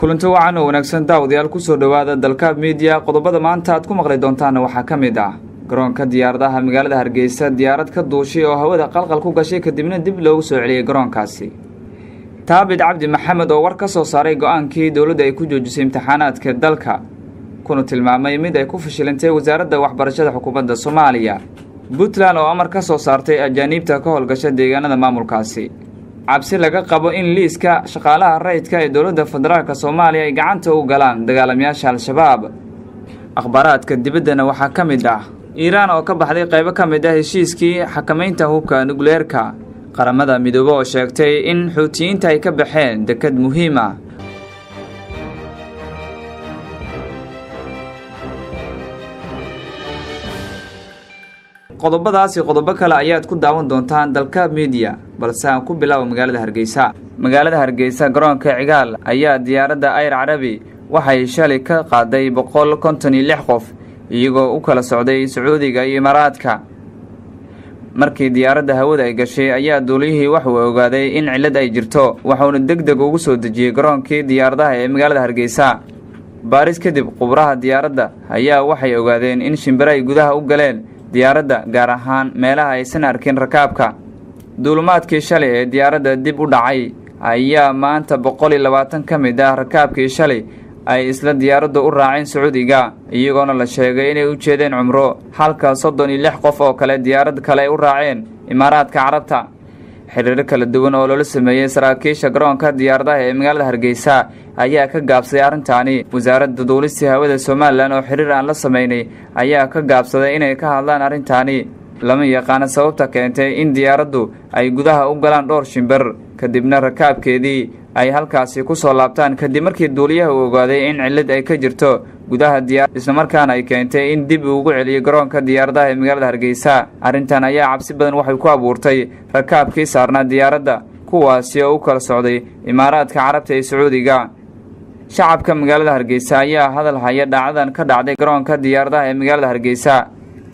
kulanti wacan oo wanaagsan daawadayaal ku soo dhawaada dalka media qodobada maanta aad ku maqlay doontaan waxa kamid ah garoonka diyaaradaha magaalada Hargeysa diyaarad ka duushay oo hawada qalqal ku gashay kadibna dib loogu soo celiyay garoonkaasi Taabid Cabdi Maxamed oo war ka soo saaray go'aankii dawladda ay ku joojisay imtixaanaadka dalka kuna tilmaamay mid ay ku fashilantay wasaaradda waxbarashada xukuumadda Soomaaliya Puntland oo amar ka soo saartay ajaanibta ka howlgasha deegaanada maamulkaasi cabsi laga qabo in liiska shaqaalaha rayidka ee dawladda federaalka Soomaaliya ay gacanta u galaan dagaalamayaasha AL-SHABAAB akhbaaraadka dibaddana waxa kamid ah Iran oo ka baxday qaybo kamid ah heshiiskii xakamaynta hubka nukleerka qaramada midoobo oo sheegtay in xuutiyiinta ay ka baxeen dekad muhiim ah qodobadaasi qodobo kale ayaad ku daawan doontaan dalka media balse aan ku bilaabo magaalada Hargeysa garoonka Cigaal ayaa Diyaarada AL-SHABAAB waxay shalay ka qaaday 156 qof iyagoo u kala socday Sacuudiga iyo Imaaraadka markii diyaaradda hawada ay gashay ayaa duuliyihii wax uu ogaaday in cilad ay jirto waxaana degdeg ugu soo dejiyay garoonkii diyaaradaha ee magaalada Hargeysa baaris kadib qubraha diyaaradda ayaa waxay ogaadeen in shimbiro ay gudaha u galeen diyaaradda gaar ahaan meelaha aysan arkin rakaabka duulimaadkii shalay ee diyaaradda dib u dhacay ayaa maanta 120 kamid ah rakaabkii shalay ay isla diyaaradda u raaceen Sacuudiga iyagoona la sheegay inay u jeedeen umro halka 36 qof oo kale diyaarad kale u raaceen Imaaraadka Carabta xiriir kala duwan oo loo sameeyay saraakiisha garoonka diyaaradaha ee magaalada Hargeysa ayaa ka gaabsaday arrintaani wasaaradda duulista hawada Soomaaliland oo xiriir aan la sameynay ayaa ka gaabsaday inay ka hadlaan arrintaani lama yaqaan sababta keentay in diyaaraddu ay gudaha u galaan dhowr shimbir kadibna rakaabkeedii ay halkaasi ku soo laabtaan kadib markii duuliyaha uu ogaaday in cilad ay ka jirto gudaha diyaarad isla markaana ay keentay in dib ugu celiyo garoonka diyaaradaha ee magaalada Hargeysa arrintan ayaa cabsi badan waxay ku abuurtay rakaabkii saarnaa diyaaradda kuwaasi oo u kala socday Imaaraadka Carabta iyo Sacuudiga shacabka magaalada Hargeysa ayaa hadal haya dhacdadan ka dhacday garoonka diyaaradaha ee magaalada Hargeysa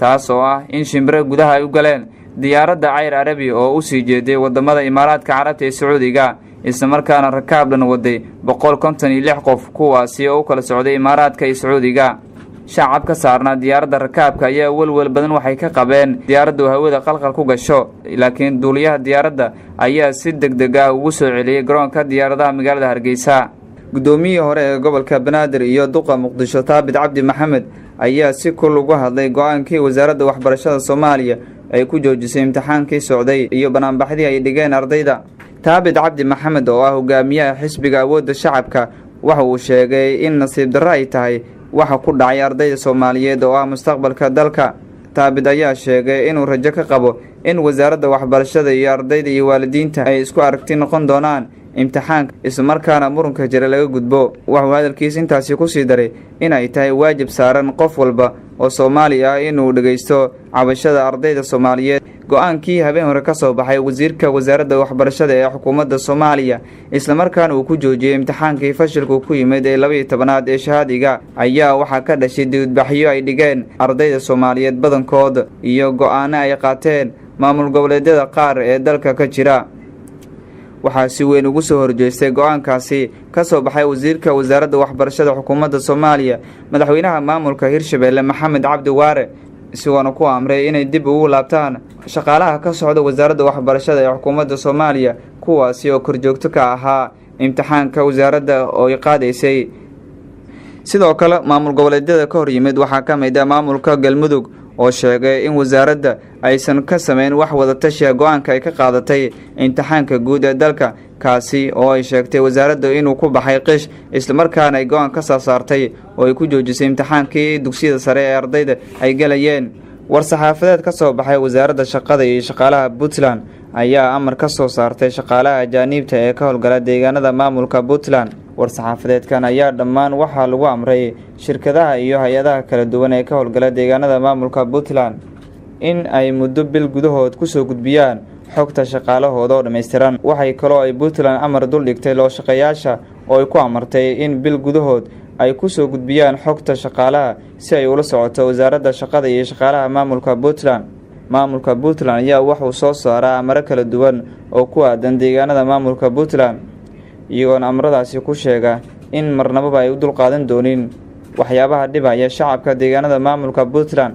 taas oo ah in shimbiro gudaha ay u galeen diyaaradda AL-SHABAAB oo u sii jeeday wadamada Imaaraadka Carabta iyo Sacuudiga isla markaana rakaab dhan waday 156 qof kuwaasi oo u kala socday Imaaraadka iyo Sacuudiga shacabka saarnaa diyaaradda rakaabka ayaa walwal badan waxay ka qabeen diyaaraddu hawada qalqal ku gasho laakiin duuliyaha diyaaradda ayaa si degdeg ah ugu soo celiyay garoonka diyaaradaha magaalada Hargeysa gudoomiyaha hore ee gobolka Banaadir iyo duqa Muqdisho Taabid Cabdi Maxamed ayaa si kul uga hadlay go'aankii wasaaradda waxbarashada Soomaaliya ay ku joojisay imtixaankii socday iyo banaanbaxdii ay dhigeen ardayda Taabid Cabdi Maxamed oo ah hogaamiyaha xisbiga awoodda shacabka waxa uu sheegay in nasiib darro ay tahay waxa ku dhacay ardayda Soomaaliyeed oo ah mustaqbalka dalka Taabid ayaa sheegay inuu rajo ka qabo in wasaaradda waxbarashada iyo ardayda iyo waalidiinta ay isku aragti noqon doonaan imtixaanka isla markaana muranka jira laga gudbo waxa hadalkiisa intaasi ku sii daray in ay tahay waajib saaran qof walba oo Soomaali ah inuu dhageysto cabashada ardayda Soomaaliyeed go'aankii habeen hore ka soo baxay wasiirka wasaaradda waxbarashada ee xukuumadda Soomaaliya isla markaana uu ku joojiyay imtixaankii fashilku ku yimid ee 12aad ee shahaadiga ayaa waxa ka dhashay dibadbaxyo ay dhigeen ardayda Soomaaliyeed badankooda iyo go'aano ay qaateen maamul goboleedyada qaar ee dalka ka jira waxaa si weyn ugu soo horjeestay go'aankaasi ka soo baxay wasiirka wasaaradda waxbarashada xukuumadda Soomaaliya madaxweynaha maamulka Hirshabeelle Maxamed Cabdi Warar isagoo ku amray inay dib ugu laabtaan shaqaalaha ka socda wasaaradda waxbarashada ee xukuumadda Soomaaliya kuwaasi oo korjoogto ka ahaa imtixaanka wasaaradda oo ay qaadaysay sidoo kale maamul goboleedyada ka hor yimid waxaa ka mid ah maamulka Galmudug oo sheegay in wasaaradda aysan ka sameyn wax wada tashi go'aanka ay ka qaadatay imtixaanka guud ee dalka kaasi oo ay sheegtay wasaaradda inuu ku baxay qish isla markaana ay go'aan ka soo saartay oo ay ku joojisay imtixaankii dugsiyada sare ee ardayda ay galayeen war saxaafadeed ka soo baxay wasaaradda shaqada iyo shaqaalaha Puntland ayaa amar ka soo saartay shaqaalaha ajaanibta ee ka howlgala deegaanada maamulka Puntland war saxaafadeedkan ayaa dhammaan waxa lagu amray shirkadaha iyo hay'adaha kala duwan ee ka howlgala deegaanada maamulka Puntland in ay muddo bil gudahood ku soo gudbiyaan xogta shaqaalahooda oo dhameystiran waxay kaloo ay Puntland amar dul dhigtay loo shaqeeyaasha oo ay ku amartay in bil gudahood ay ku soo gudbiyaan xogta shaqaalaha si ay ula socoto wasaaradda shaqada iyo shaqaalaha maamulka Puntland ayaa wuxuu soo saaraa amar kala duwan oo ku aadan deegaanada maamulka Puntland iyagoon amradaasi ku sheega in marnababa ay u dulqaadan doonin waxyaabaha dhibaya shacabka deegaanada maamulka Puntland.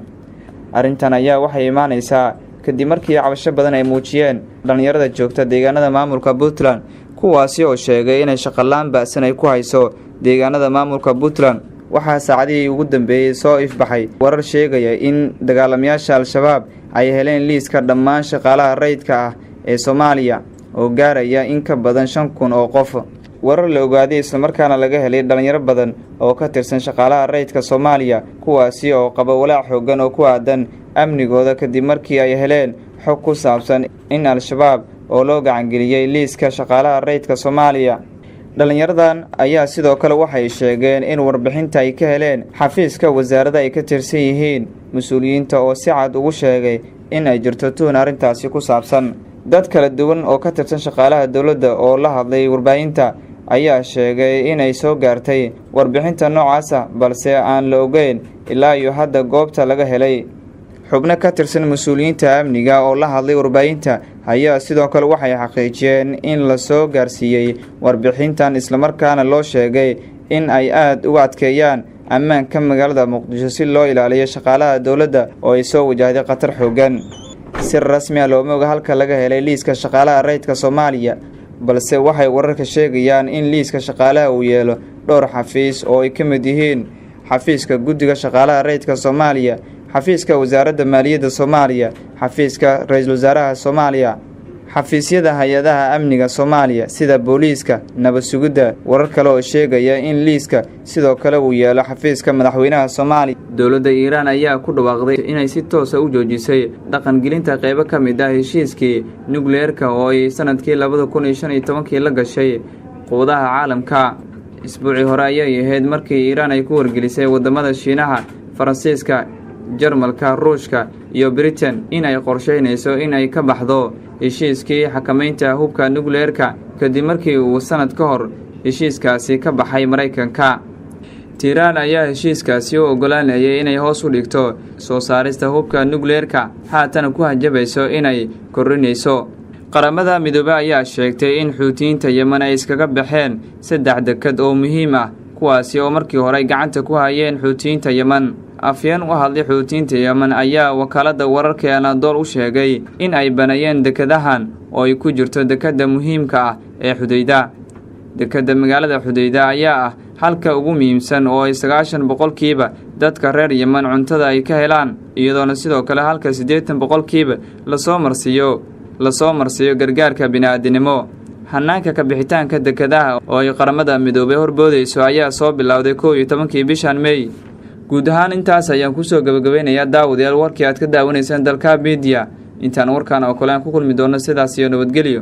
Arrintan ayaa waxay imaanaysaa kadib markii cabasho badan ay muujiyeen dhalinyarada joogta deegaanada maamulka Puntland kuwaasi oo sheegay inay shaqo la'aan baasan ay ku hayso deegaanada maamulka Puntland. waxaa saacadihii ugu dambeeyay soo ifbaxay warar sheegaya in dagaalamayaasha al-shabaab ay heleen liiska dhammaan shaqaalaha rayidka ah ee Soomaaliya oo gaaraya in ka badan 5,000 oo qof. warar la ogaaday isla markaana laga helay dhalinyaro badan oo ka tirsan shaqaalaha rayidka Soomaaliya kuwaasi oo qaba walaac xooggan oo ku aadan amnigooda kadib markii ay heleen xog ku saabsan in al-shabaab oo loo gacan geliyay liiska shaqaalaha rayidka Soomaaliya. dhalinyaradan ayaa sidoo kale waxay sheegeen in warbixinta ay ka heleen xafiiska wasaaradda ay ka tirsan yihiin mas'uuliyiinta oo si cad ugu sheegay in ay jirto tuhun arrintaasi ku saabsan. dad kala duwan oo ka tirsan shaqaalaha dawladda oo la hadlay warbaahinta ayaa sheegay inay soo gaartay warbixinta noocaas ah balse aan la ogeyn ilaa iyo hadda goobta laga helay. xubno ka tirsan mas'uuliyiinta amniga oo la hadlay warbaahinta ayaa sidoo kale waxay xaqiijiyeen in la soo gaarsiiyay warbixintan isla markaana loo sheegay in ay aad uga adkeeyaan ammaanka magaalada Muqdisho si loo ilaaliyo shaqaalaha dawladda oo ay soo wajahday Qatar xooggan. si rasmi ah looma oga halka laga helay liiska shaqaalaha rayidka Soomaaliya balse waxay wararka sheegayaan in liiska shaqaalaha uu yeelo dhowr xafiis oo ay ka mid yihiin xafiiska guddiga shaqaalaha rayidka Soomaaliya, xafiiska wasaaradda maaliyadda Soomaaliya, xafiiska ra'iisul wasaaraha Soomaaliya, xafiisyada hay'adaha amniga Soomaaliya sida booliiska, nabad sugidda. warar kale oo sheegaya in liiska sidoo kale uu yeelo xafiiska madaxweynaha Soomaaliya. dawladda Iiraan ayaa ku dhawaaqday inay si toos ah u joojisay dhaqangelinta qaybo ka mid ah heshiiskii nukleerka oo ay sanadkii 2015 la gashay quwadaha caalamka. isbuucii hore ayay ahayd markii Iiraan ay ku wargelisay wadamada Shiinaha, Faransiiska, Jarmalka, Ruushka iyo Britain in ay qorsheynayso in ay ka baxdo heshiiskii xakamaynta hubka nukleerka kadib markii uu sanad ka hor heshiiskaasi ka baxay Mareykanka. Iiraan ayaa heshiiskaasi u ogolaanayay inay hoos u dhigto soo saarista hubka nukleerka haatan ku hajabayso inay korinayso. qaramada midoobay ayaa sheegtay in Xuutiyiinta Yemen ay iskaga baxeen 3 dekad oo muhiim ah kuwaasi oo markii hore gacanta ku hayeen Xuutiyiinta Yemen. afyeen u hadlay Xuutiyiinta Yemen ayaa wakaalada wararka ee Anadolu u sheegay in ay banayeen dekadahan oo ay ku jirto dekada muhiimka ah ee Xudayda. dekada magaalada Xudayda ayaa ah halka ugu muhiimsan oo ay 90% dadka reer Yemen cuntada ay ka helaan iyadoo sidoo kale halka 80% la soo marsiyo gargaarka bini'aadanimo. hanaanka ka bixitaanka dekadaha oo ay qaramada midoobay horboodayso ayaa soo bilowday 11 bishan May. guud ahaan intaas ayaan ku soo gabagabeynayaa daawadayaal warkii aad ka daawanaysaan dalka media. intaan warkaan oo kale aan ku kulmi doono sidaas iyo nabadgelyo.